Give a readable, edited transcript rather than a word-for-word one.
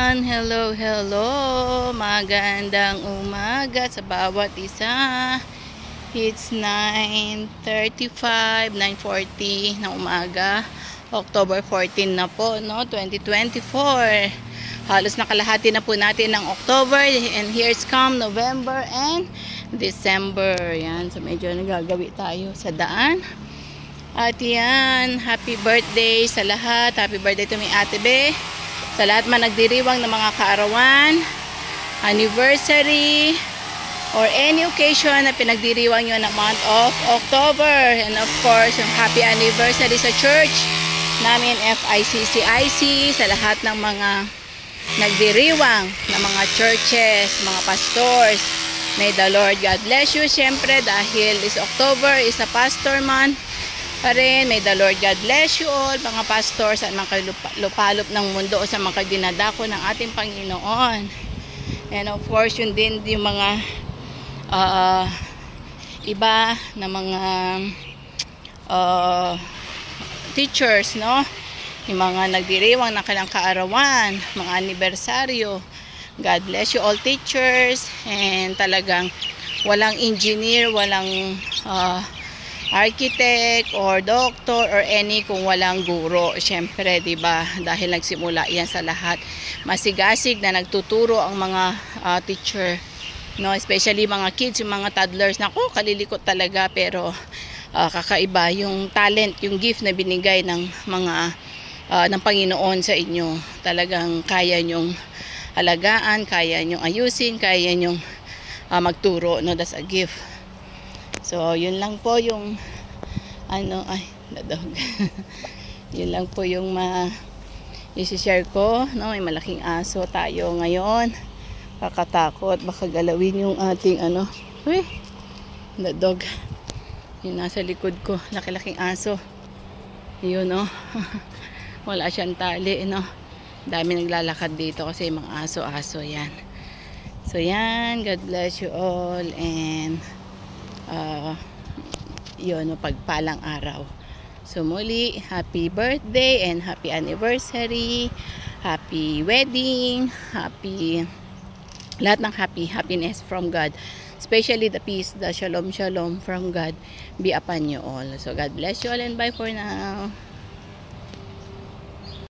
everyone! Hello, hello! Magandang umaga sa bawat isa. It's 9:35, 9:40 na umaga. October 14 na po, no? 2024. Halos nakalahati na po natin ng October. And here's come November and December. Yan, so medyo nagagawi tayo sa daan. At yan, happy birthday sa lahat. Happy birthday to me Ate Be. Sa lahat man nagdiriwang ng mga kaarawan, anniversary, or any occasion na pinagdiriwang nyo ng month of October. And of course, yung happy anniversary sa church namin, FICCIC, sa lahat ng mga nagdiriwang ng mga churches, mga pastors. May the Lord God bless you. Siyempre, dahil is October, is a pastor month pa rin. May the Lord God bless you all, mga pastors at mga lupalop ng mundo sa mga dinadako ng ating Panginoon. And of course, yun din yung mga iba na mga teachers, no? Yung mga nagdiriwang ng kanilang kaarawan, mga anibersaryo. God bless you all teachers. And talagang walang engineer, walang architect or doctor or any kung walang guro. Siyempre, 'di ba? Dahil nagsimula 'yan sa lahat. Masigasig na nagtuturo ang mga teacher, no? Especially mga kids, yung mga toddlers. Nako, kalilikot talaga, pero kakaiba yung talent, yung gift na binigay ng mga ng Panginoon sa inyo. Talagang kaya nyong alagaan, kaya nyong ayusin, kaya nyong magturo, no? That's a gift. So, yun lang po yung nadog. Yun lang po yung i-share ko, no? May malaking aso tayo ngayon. Kakatakot, baka galawin yung ating uy, nadog. Yung nasa likod ko, laki-laking aso. Yun, no? Wala siyang tali, no? Dami naglalakad dito kasi mga aso-aso yan. So, yan. God bless you all and yun, pagpalang araw. So muli, happy birthday and happy anniversary, happy wedding, happy lahat ng happiness from God, especially the peace, the shalom from God be upon you all. So God bless you all and bye for now.